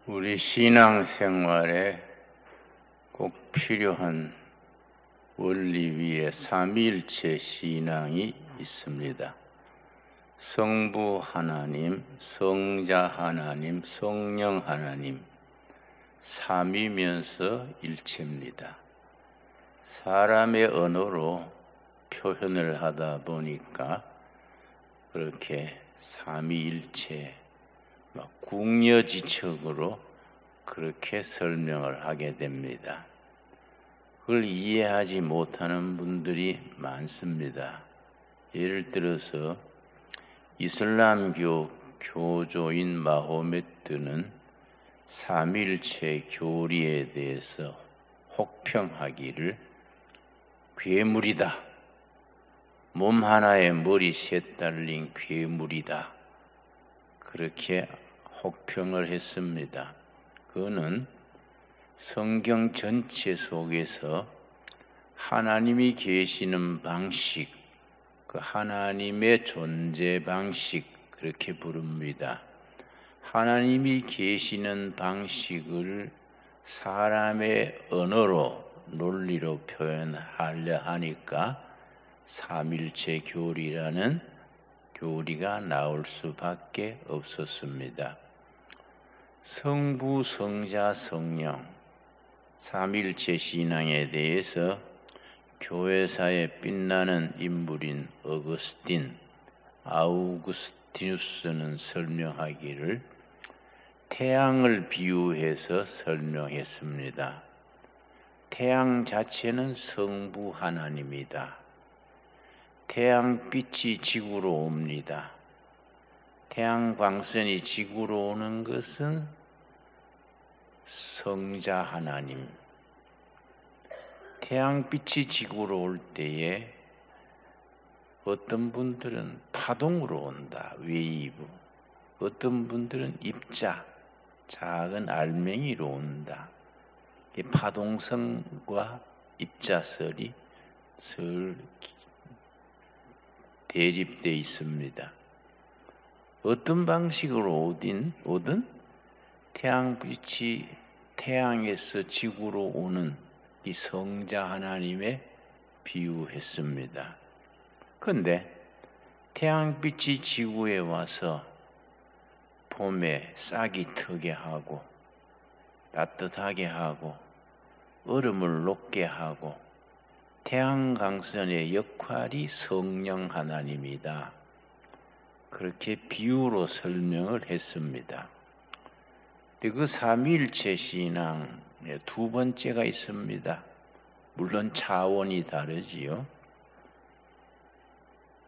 우리 신앙생활에 꼭 필요한 원리 위에 삼위일체 신앙이 있습니다. 성부 하나님, 성자 하나님, 성령 하나님, 삼위면서 일체입니다. 사람의 언어로 표현을 하다 보니까 그렇게 삼위일체 궁여지책으로 그렇게 설명을 하게 됩니다. 그걸 이해하지 못하는 분들이 많습니다. 예를 들어서 이슬람교 교조인 마호메트는 삼위일체 교리에 대해서 혹평하기를 괴물이다. 몸 하나에 머리 셋 달린 괴물이다. 그렇게 혹평을 했습니다. 그는 성경 전체 속에서 하나님이 계시는 방식, 그 하나님의 존재 방식 그렇게 부릅니다. 하나님이 계시는 방식을 사람의 언어로 논리로 표현하려 하니까 삼일체 교리라는 교리가 나올 수밖에 없었습니다. 성부, 성자, 성령, 삼일체 신앙에 대해서 교회사에 빛나는 인물인 아우구스티누스는 설명하기를 태양을 비유해서 설명했습니다. 태양 자체는 성부 하나님이다. 태양빛이 지구로 옵니다. 태양 광선이 지구로 오는 것은 성자 하나님. 태양빛이 지구로 올 때에 어떤 분들은 파동으로 온다. 웨이브. 어떤 분들은 입자, 작은 알맹이로 온다. 이 파동성과 입자설이 대립되어 있습니다. 어떤 방식으로 오든 태양빛이 태양에서 지구로 오는 이 성자 하나님에 비유했습니다. 그런데 태양빛이 지구에 와서 봄에 싹이 트게 하고 따뜻하게 하고 얼음을 녹게 하고 태양광선의 역할이 성령 하나님이다. 그렇게 비유로 설명을 했습니다. 그 삼위일체 신앙에 두 번째가 있습니다. 물론 차원이 다르지요.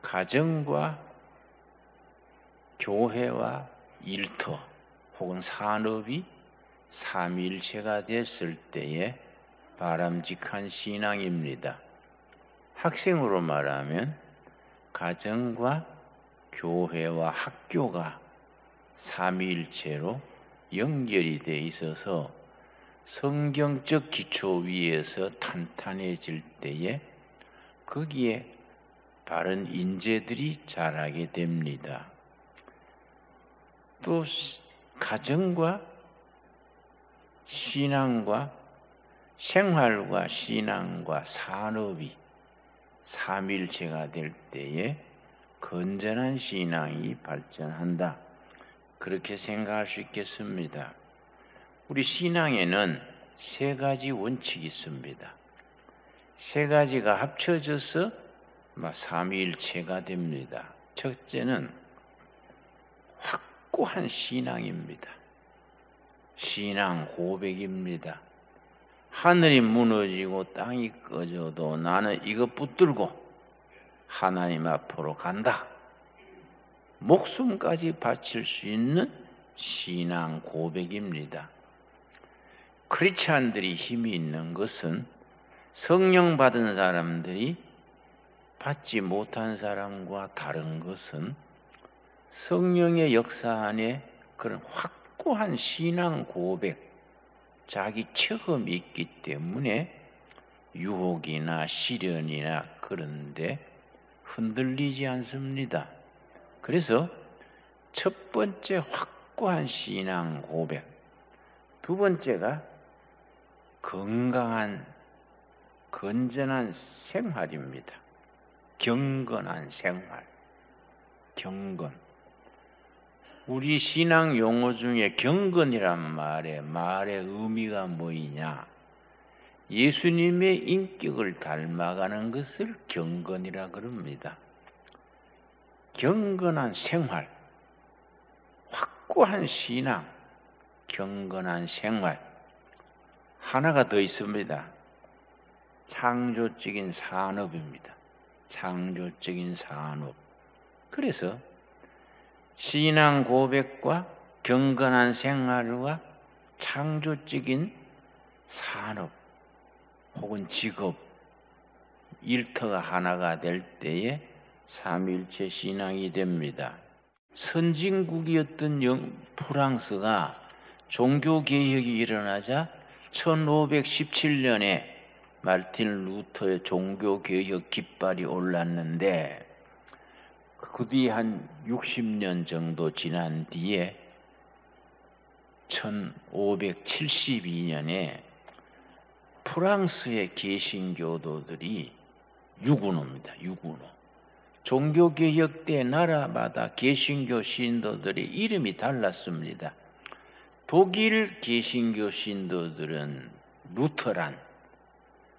가정과 교회와 일터 혹은 산업이 삼위일체가 됐을 때에 바람직한 신앙입니다. 학생으로 말하면 가정과 교회와 학교가 삼위일체로 연결이 돼 있어서 성경적 기초 위에서 탄탄해질 때에 거기에 바른 인재들이 자라게 됩니다. 또 가정과 신앙과 생활과 신앙과 산업이 삼일체가 될 때에 건전한 신앙이 발전한다. 그렇게 생각할 수 있겠습니다. 우리 신앙에는 세 가지 원칙이 있습니다. 세 가지가 합쳐져서 삼위일체가 됩니다. 첫째는 확고한 신앙입니다. 신앙 고백입니다. 하늘이 무너지고 땅이 꺼져도 나는 이거 붙들고 하나님 앞으로 간다. 목숨까지 바칠 수 있는 신앙 고백입니다. 크리스찬들이 힘이 있는 것은 성령 받은 사람들이 받지 못한 사람과 다른 것은 성령의 역사 안에 그런 확고한 신앙 고백, 자기 체험이 있기 때문에 유혹이나 시련이나 그런데 흔들리지 않습니다. 그래서 첫 번째 확고한 신앙 고백, 두 번째가 건강한 건전한 생활입니다. 경건한 생활. 경건. 우리 신앙 용어 중에 경건이란 말의 의미가 뭐이냐? 예수님의 인격을 닮아가는 것을 경건이라 그럽니다. 경건한 생활, 확고한 신앙, 경건한 생활. 하나가 더 있습니다. 창조적인 산업입니다. 창조적인 산업. 그래서 신앙 고백과 경건한 생활과 창조적인 산업 혹은 직업, 일터가 하나가 될 때에 삼위일체 신앙이 됩니다. 선진국이었던 프랑스가 종교개혁이 일어나자 1517년에 마르틴 루터의 종교개혁 깃발이 올랐는데 그 뒤에 한 60년 정도 지난 뒤에 1572년에 프랑스의 개신교도들이 유구노입니다. 유구노. 종교개혁 때 나라마다 개신교 신도들의 이름이 달랐습니다. 독일 개신교 신도들은 루터란,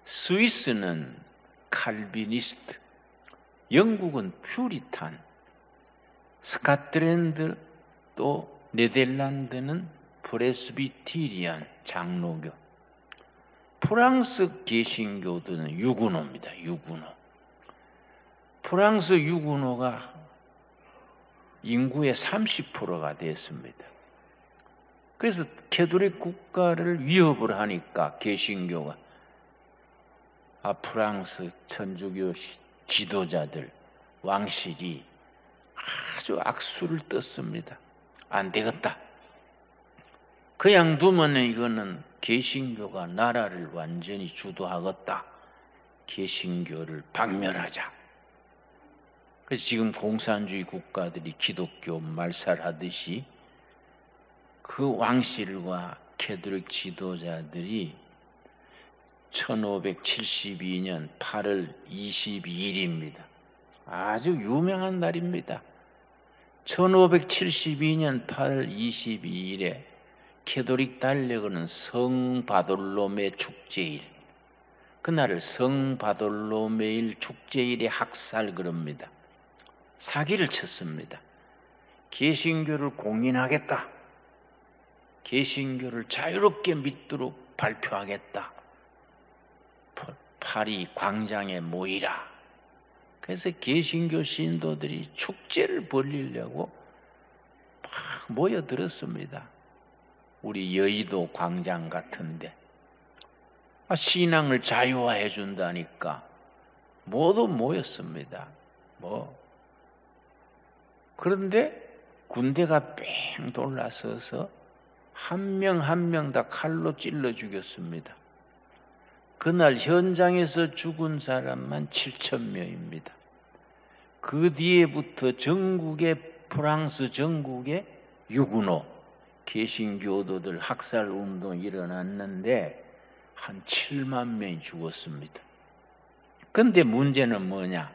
스위스는 칼비니스트, 영국은 퓨리탄, 스코틀랜드 또 네덜란드는 프레스비테리안 장로교, 프랑스 개신교도는 유구노입니다. 유구노. 프랑스 유구노가 인구의 30%가 됐습니다. 그래서 캐톨릭 국가를 위협을 하니까 개신교가 프랑스 천주교 지도자들, 왕실이 아주 악수를 떴습니다. 안 되겠다. 그냥 두면 이거는 개신교가 나라를 완전히 주도하겠다. 개신교를 박멸하자. 그래서 지금 공산주의 국가들이 기독교 말살하듯이 그 왕실과 캐톨릭 지도자들이 1572년 8월 22일입니다. 아주 유명한 날입니다. 1572년 8월 22일에 캐톨릭 달력은 성바돌로메 축제일, 그날을 성바돌로메일 축제일의 학살 그럽니다. 사기를 쳤습니다. 개신교를 공인하겠다. 개신교를 자유롭게 믿도록 발표하겠다. 파리 광장에 모이라. 그래서 개신교 신도들이 축제를 벌이려고 막 모여들었습니다. 우리 여의도 광장 같은데 신앙을 자유화해 준다니까 모두 모였습니다. 그런데 군대가 뺑 돌아서서 한 명 한 명 다 칼로 찔러 죽였습니다. 그날 현장에서 죽은 사람만 7,000명입니다. 그 뒤에부터 프랑스 전국에 유구노 개신교도들 학살 운동이 일어났는데 한 7만 명이 죽었습니다. 그런데 문제는 뭐냐?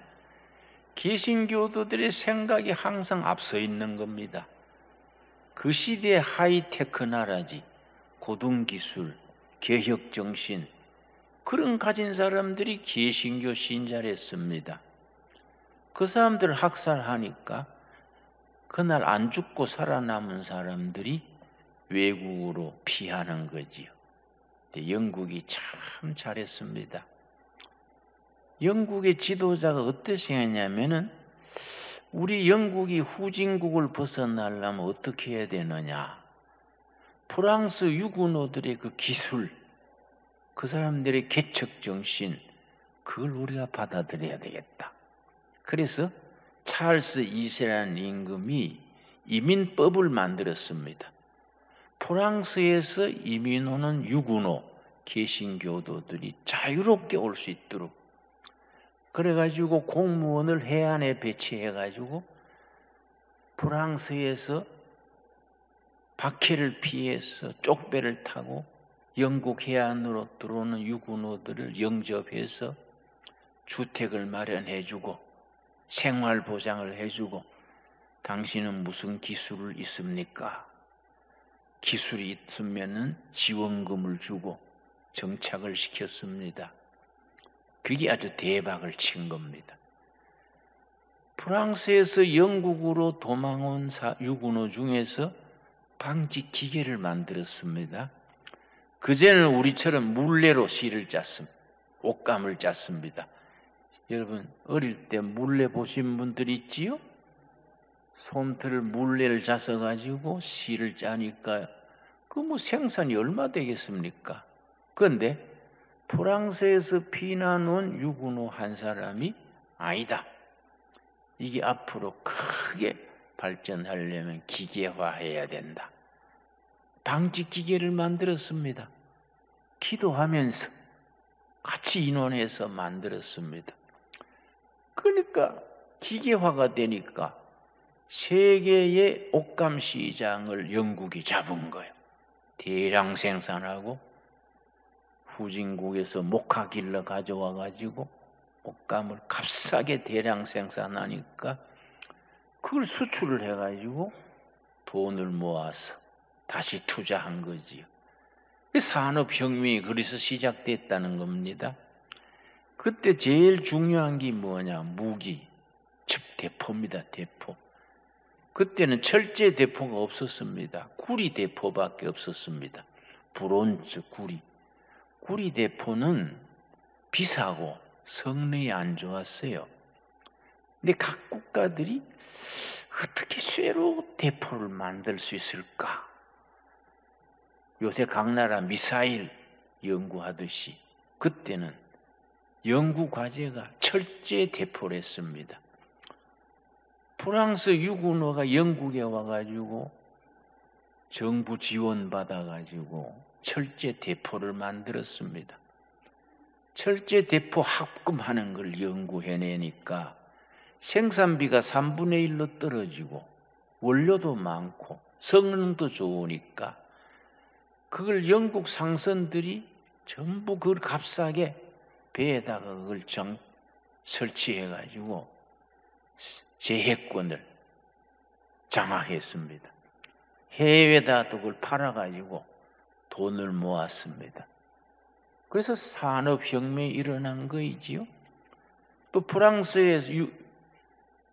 개신교도들의 생각이 항상 앞서 있는 겁니다. 그 시대의 하이테크 나라지, 고등기술, 개혁정신, 그런 가진 사람들이 개신교 신자랬습니다. 그 사람들을 학살하니까 그날 안 죽고 살아남은 사람들이 외국으로 피하는 거지요. 영국이 참 잘했습니다. 영국의 지도자가 어떻게 했냐면은 우리 영국이 후진국을 벗어나려면 어떻게 해야 되느냐? 프랑스 유구노들의 그 기술, 그 사람들의 개척 정신, 그걸 우리가 받아들여야 되겠다. 그래서 찰스 2세라는 임금이 이민법을 만들었습니다. 프랑스에서 이민 오는 유구노, 개신교도들이 자유롭게 올 수 있도록, 그래가지고 공무원을 해안에 배치해가지고 프랑스에서 박해를 피해서 쪽배를 타고 영국 해안으로 들어오는 유군호들을 영접해서 주택을 마련해주고 생활보장을 해주고 당신은 무슨 기술을 있습니까? 기술이 있으면 지원금을 주고 정착을 시켰습니다. 그게 아주 대박을 친 겁니다. 프랑스에서 영국으로 도망온 유군호 중에서 방직 기계를 만들었습니다. 그제는 우리처럼 물레로 실을 짰습니다. 옷감을 짰습니다. 여러분 어릴 때 물레 보신 분들 있지요? 손틀 물레를 짜서 가지고 실을 짜니까 그 뭐 생산이 얼마 되겠습니까? 그런데 프랑스에서 피난 온 유군호 한 사람이 아니다. 이게 앞으로 크게 발전하려면 기계화해야 된다. 방직 기계를 만들었습니다. 기도하면서 같이 인원해서 만들었습니다. 그러니까 기계화가 되니까 세계의 옷감 시장을 영국이 잡은 거예요. 대량 생산하고 후진국에서 목화길러 가져와 가지고 옷감을 값싸게 대량 생산하니까 그걸 수출을 해가지고 돈을 모아서 다시 투자한 거지요. 산업혁명이 그래서 시작됐다는 겁니다. 그때 제일 중요한 게 뭐냐? 무기, 즉 대포입니다. 대포. 그때는 철제 대포가 없었습니다. 구리 대포밖에 없었습니다. 브론즈, 구리. 구리 대포는 비싸고 성능이 안 좋았어요. 근데 각 국가들이 어떻게 쇠로 대포를 만들 수 있을까? 요새 각 나라 미사일 연구하듯이 그때는 연구 과제가 철제 대포를 했습니다. 프랑스 유군호가 영국에 와가지고 정부 지원 받아가지고 철제 대포를 만들었습니다. 철제 대포 합금하는 걸 연구해내니까 생산비가 3분의 1로 떨어지고 원료도 많고 성능도 좋으니까 그걸 영국 상선들이 전부 그걸 값싸게 배에다가 그걸 설치해가지고 제해권을 장악했습니다. 해외에다 그걸 팔아가지고 돈을 모았습니다. 그래서 산업혁명이 일어난 거이지요. 또 프랑스에서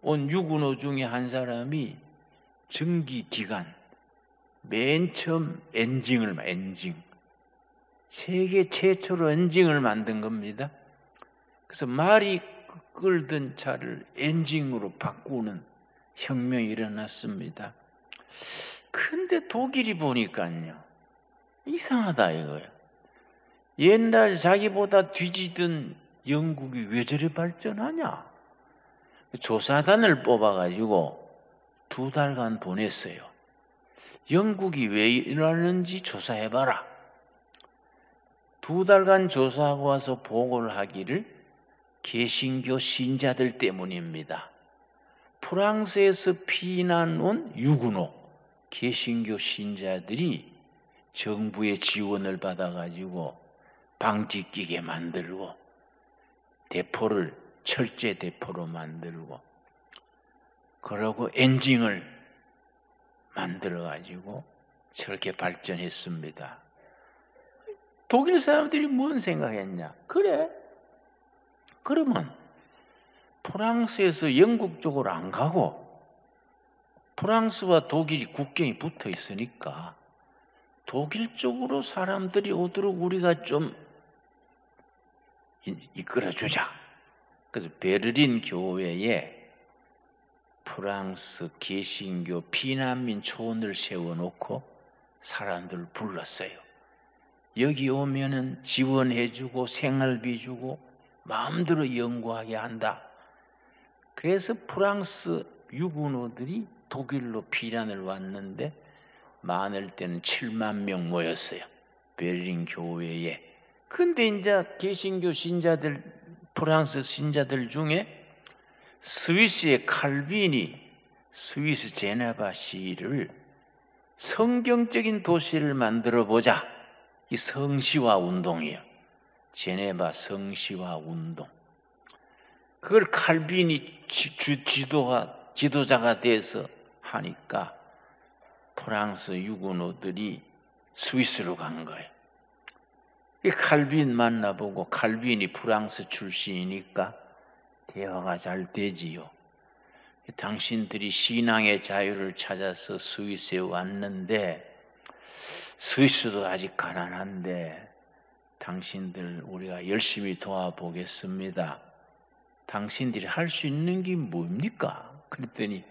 온 유군호 중에 한 사람이蒸기기관, 맨 처음 엔징, 세계 최초로 엔징을 만든 겁니다. 그래서 말이 끌던 차를 엔징으로 바꾸는 혁명이 일어났습니다. 근데 독일이 보니까요, 이상하다 이거예요. 옛날 자기보다 뒤지던 영국이 왜 저리 발전하냐? 조사단을 뽑아가지고 2달간 보냈어요. 영국이 왜 이러는지 조사해봐라. 2달간 조사하고 와서 보고를 하기를 개신교 신자들 때문입니다. 프랑스에서 피난 온 유군호 개신교 신자들이 정부의 지원을 받아가지고 방직기계 만들고 대포를 철제 대포로 만들고 그러고 엔진을 만들어가지고 저렇게 발전했습니다. 독일 사람들이 뭔 생각했냐? 그래, 그러면 프랑스에서 영국 쪽으로 안 가고 프랑스와 독일이 국경이 붙어 있으니까 독일 쪽으로 사람들이 오도록 우리가 좀 이끌어주자. 그래서 베를린 교회에 프랑스 개신교 피난민 초원을 세워놓고 사람들을 불렀어요. 여기 오면은 지원해주고 생활비 주고 마음대로 연구하게 한다. 그래서 프랑스 유군호들이 독일로 피난을 왔는데 많을 때는 7만 명 모였어요. 베를린 교회에. 근데 이제 개신교 신자들, 프랑스 신자들 중에 스위스의 칼빈이 스위스 제네바 시를 성경적인 도시를 만들어 보자. 이 성시화 운동이에요. 제네바 성시화 운동. 그걸 칼빈이 지도자가 돼서 하니까 프랑스 유고노들이 스위스로 간 거예요. 칼빈 만나보고, 칼빈이 프랑스 출신이니까 대화가 잘 되지요. 당신들이 신앙의 자유를 찾아서 스위스에 왔는데, 스위스도 아직 가난한데 당신들 우리가 열심히 도와보겠습니다. 당신들이 할 수 있는 게 뭡니까? 그랬더니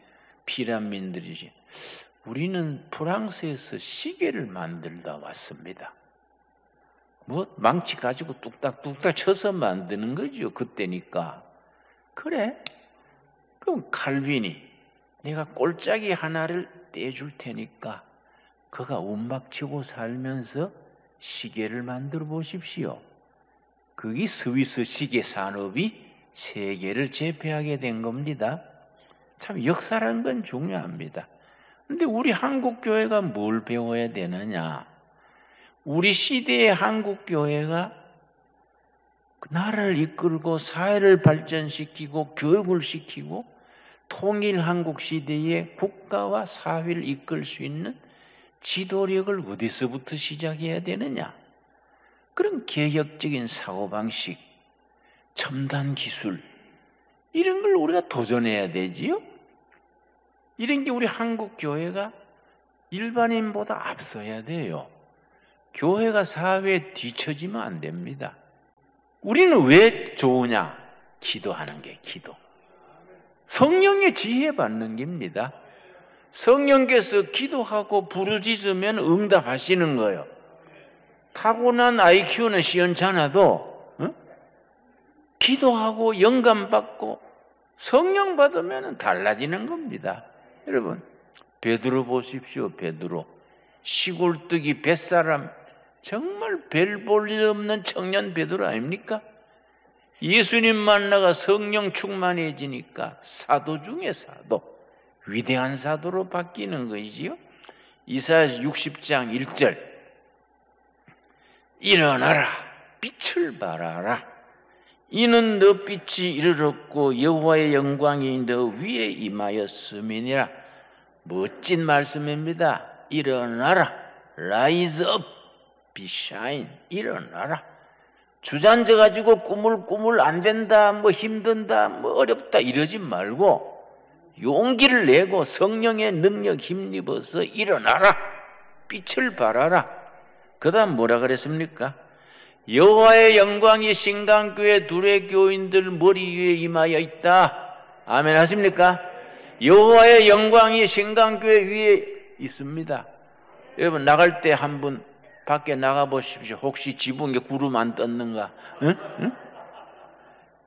피란민들이 우리는 프랑스에서 시계를 만들다 왔습니다. 뭐 망치 가지고 뚝딱뚝딱 쳐서 만드는 거죠. 그때니까. 그래? 그럼 칼빈이 내가 꼴짝이 하나를 떼줄 테니까 그가 움박치고 살면서 시계를 만들어 보십시오. 그게 스위스 시계 산업이 세계를 제패하게 된 겁니다. 참 역사라는 건 중요합니다. 근데 우리 한국 교회가 뭘 배워야 되느냐? 우리 시대의 한국 교회가 나라를 이끌고 사회를 발전시키고 교육을 시키고 통일 한국 시대의 국가와 사회를 이끌 수 있는 지도력을 어디서부터 시작해야 되느냐? 그런 개혁적인 사고방식, 첨단 기술 이런 걸 우리가 도전해야 되지요. 이런 게 우리 한국 교회가 일반인보다 앞서야 돼요. 교회가 사회에 뒤처지면 안 됩니다. 우리는 왜 좋으냐? 기도하는 게 기도. 성령의 지혜 받는 겁니다. 성령께서 기도하고 부르짖으면 응답하시는 거예요. 타고난 IQ는 시원찮아도 기도하고 영감 받고 성령 받으면 달라지는 겁니다. 여러분 베드로 보십시오. 베드로 시골뜨기 뱃사람 정말 별 볼 일 없는 청년 베드로 아닙니까? 예수님 만나가 성령 충만해지니까 사도 중에 사도, 위대한 사도로 바뀌는 것이지요. 이사야 60장 1절 일어나라 빛을 발하라 이는 너 빛이 이르렀고 여호와의 영광이 너 위에 임하였음이니라. 멋진 말씀입니다. 일어나라 Rise up, be shine. 일어나라. 주저앉아 가지고 꾸물꾸물 안 된다, 뭐 힘든다, 뭐 어렵다 이러지 말고 용기를 내고 성령의 능력 힘입어서 일어나라. 빛을 발하라. 그 다음 뭐라 그랬습니까? 여호와의 영광이 신강교회 둘의 교인들 머리 위에 임하여 있다. 아멘 하십니까? 여호와의 영광이 신강교회 위에 있습니다. 여러분 나갈 때 한 분 밖에 나가 보십시오. 혹시 지붕에 구름 안 떴는가? 응? 응?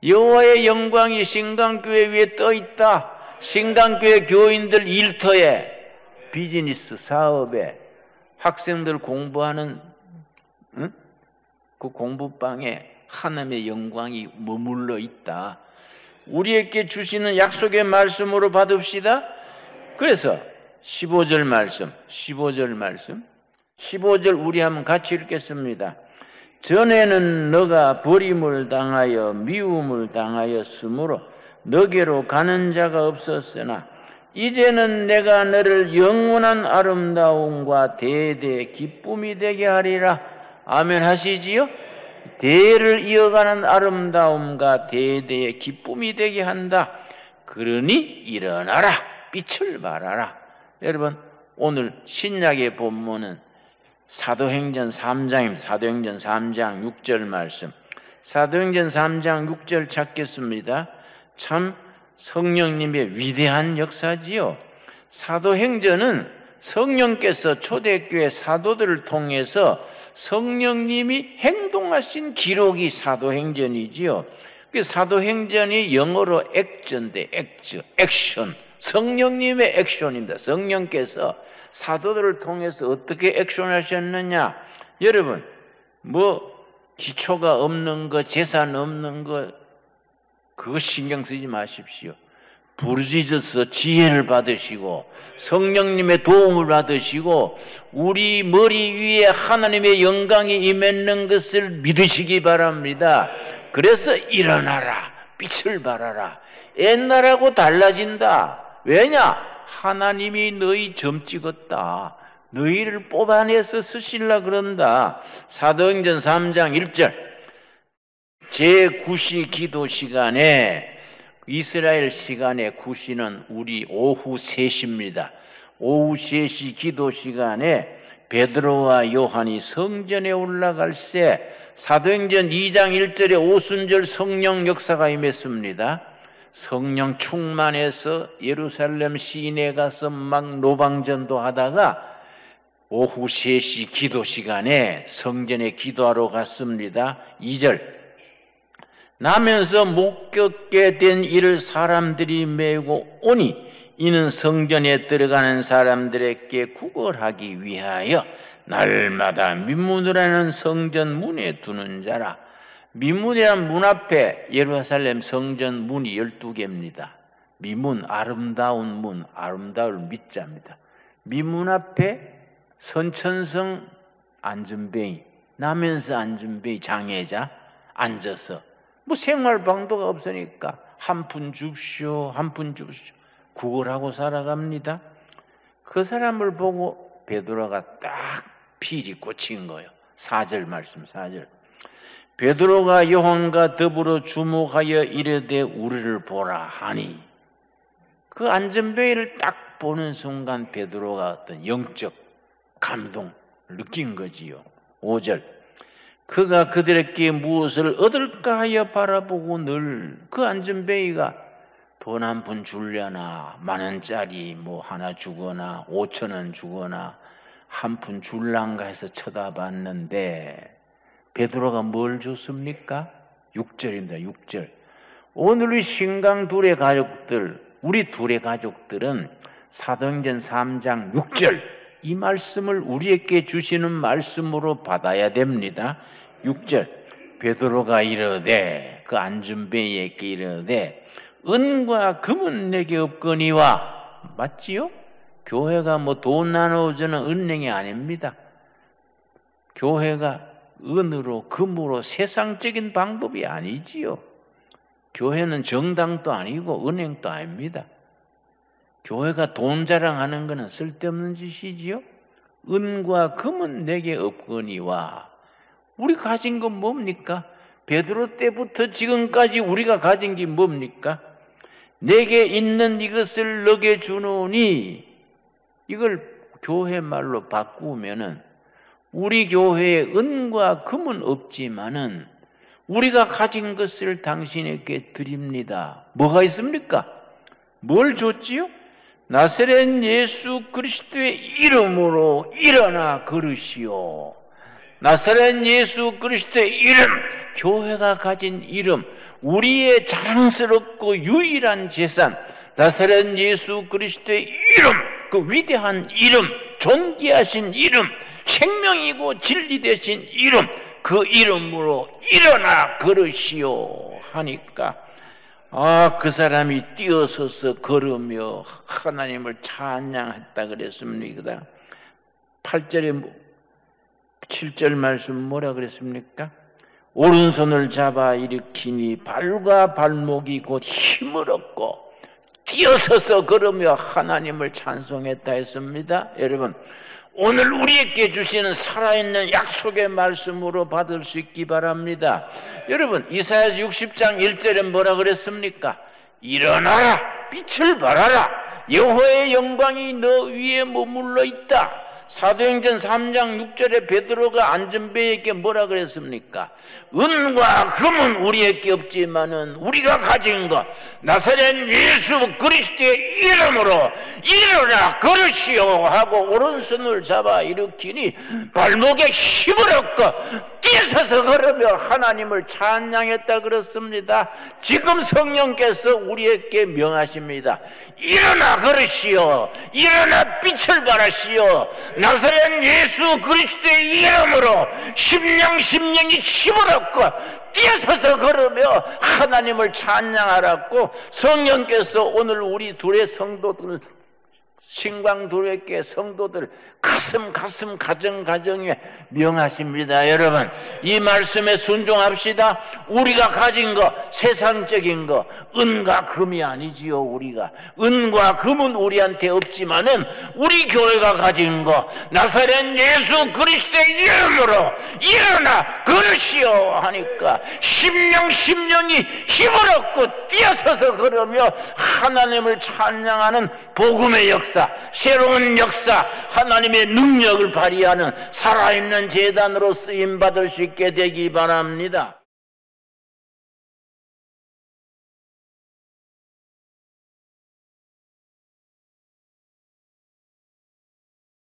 여호와의 영광이 신강교회 위에 떠 있다. 신강교회 교인들 일터에, 비즈니스 사업에, 학생들 공부하는 그 공부방에 하나님의 영광이 머물러 있다. 우리에게 주시는 약속의 말씀으로 받읍시다. 그래서 15절 말씀 15절 우리 한번 같이 읽겠습니다. 전에는 너가 버림을 당하여 미움을 당하였으므로 너게로 가는 자가 없었으나 이제는 내가 너를 영원한 아름다움과 대대 기쁨이 되게 하리라. 아멘 하시지요? 대를 이어가는 아름다움과 대대의 기쁨이 되게 한다. 그러니 일어나라 빛을 발하라. 여러분 오늘 신약의 본문은 사도행전 3장입니다. 사도행전 3장 6절 말씀. 사도행전 3장 6절 찾겠습니다. 참 성령님의 위대한 역사지요. 사도행전은 성령께서 초대교회 사도들을 통해서 성령님이 행동하신 기록이 사도행전이지요. 사도행전이 영어로 액전대 액션. 성령님의 액션입니다. 성령께서 사도들을 통해서 어떻게 액션하셨느냐? 여러분, 뭐 기초가 없는 거, 재산 없는 거 그거 신경 쓰지 마십시오. 부르짖어서 지혜를 받으시고 성령님의 도움을 받으시고 우리 머리 위에 하나님의 영광이 임했는 것을 믿으시기 바랍니다. 그래서 일어나라, 빛을 발하라. 옛날하고 달라진다. 왜냐? 하나님이 너희 점 찍었다. 너희를 뽑아내서 쓰시려 그런다. 사도행전 3장 1절 제9시 기도 시간에, 이스라엘 시간에 9시는 우리 오후 3시입니다. 오후 3시 기도 시간에 베드로와 요한이 성전에 올라갈 때 사도행전 2장 1절에 오순절 성령 역사가 임했습니다. 성령 충만해서 예루살렘 시내에 가서 막 노방전도 하다가 오후 3시 기도 시간에 성전에 기도하러 갔습니다. 2절 나면서 목격게 된 이를 사람들이 메고 오니 이는 성전에 들어가는 사람들에게 구걸하기 위하여 날마다 민문이라는 성전 문에 두는 자라. 민문이란 문 앞에 예루살렘 성전 문이 12개입니다. 미문, 아름다운 문, 아름다울 밑자입니다. 미문 앞에 선천성 안전뱅이, 나면서 안전뱅이 장애자 앉아서 뭐 생활 방도가 없으니까 한 푼 줍쇼, 한 푼 줍쇼 구걸하고 살아갑니다. 그 사람을 보고 베드로가 딱 필이 꽂힌 거예요. 4절 말씀 4절 베드로가 요한과 더불어 주목하여 이르되 우리를 보라 하니, 그 안전뱅이를 딱 보는 순간 베드로가 어떤 영적 감동을 느낀 거지요. 5절 그가 그들에게 무엇을 얻을까 하여 바라보고 늘 그 안전뱅이가 돈 한 푼 줄려나, 10,000원짜리 뭐 하나 주거나 5,000원 주거나 한 푼 줄란가 해서 쳐다봤는데 베드로가 뭘 줬습니까? 6절입니다. 6절 오늘 우리 신강 둘의 가족들, 우리 둘의 가족들은 사도행전 3장 6절 이 말씀을 우리에게 주시는 말씀으로 받아야 됩니다. 6절 베드로가 이르되, 그 안전뱅이에게 이르되 은과 금은 내게 없거니와. 맞지요? 교회가 뭐 돈 나눠주는 은행이 아닙니다. 교회가 은으로 금으로 세상적인 방법이 아니지요. 교회는 정당도 아니고 은행도 아닙니다. 교회가 돈 자랑하는 것은 쓸데없는 짓이지요. 은과 금은 내게 없거니와. 우리 가진 건 뭡니까? 베드로 때부터 지금까지 우리가 가진 게 뭡니까? 내게 있는 이것을 너게 주노니. 이걸 교회 말로 바꾸면은 우리 교회에 은과 금은 없지만은 우리가 가진 것을 당신에게 드립니다. 뭐가 있습니까? 뭘 줬지요? 나사렛 예수 그리스도의 이름으로 일어나 걸으시오. 나사렛 예수 그리스도의 이름, 교회가 가진 이름, 우리의 자랑스럽고 유일한 재산, 나사렛 예수 그리스도의 이름, 그 위대한 이름, 존귀하신 이름, 생명이고 진리 되신 이름, 그 이름으로 일어나 걸으시오 하니까 그 사람이 뛰어서서 걸으며 하나님을 찬양했다 그랬습니다. 8절에 7절 말씀 뭐라 그랬습니까? 오른손을 잡아 일으키니 발과 발목이 곧 힘을 얻고 뛰어서서 걸으며 하나님을 찬송했다 했습니다. 여러분, 오늘 우리에게 주시는 살아있는 약속의 말씀으로 받을 수 있기 바랍니다. 여러분, 이사야서 60장 1절에 뭐라 그랬습니까? 일어나라, 빛을 발하라, 여호와의 영광이 너 위에 머물러 있다. 사도행전 3장 6절에 베드로가 안전뱅이에게 뭐라 그랬습니까? 은과 금은 우리에게 없지만은 우리가 가진 것, 나사렛 예수 그리스도의 이름으로 일어나 걸으시오 하고 오른손을 잡아 일으키니 발목에 힘을 얻고 뛰어서서 걸으며 하나님을 찬양했다 그렇습니다. 지금 성령께서 우리에게 명하십니다. 일어나 걸으시오. 일어나 빛을 발하시오. 나사렛 예수 그리스도의 이름으로 심령이 힘을 얻고 뛰어서서 걸으며 하나님을 찬양하라고 성령께서 오늘 우리 둘의 성도들, 신광두레교회 성도들 가슴 가정에 명하십니다. 여러분, 이 말씀에 순종합시다. 우리가 가진 거, 세상적인 거, 은과 금이 아니지요. 우리가 은과 금은 우리한테 없지만은 우리 교회가 가진 거, 나사렛 예수 그리스도의 이름으로 일어나 걸으시오 하니까 심령이 힘을 얻고 뛰어서서 걸으며 하나님을 찬양하는 복음의 역사, 새로운 역사, 하나님의 능력을 발휘하는 살아있는 제단으로 쓰임받을 수 있게 되기 바랍니다.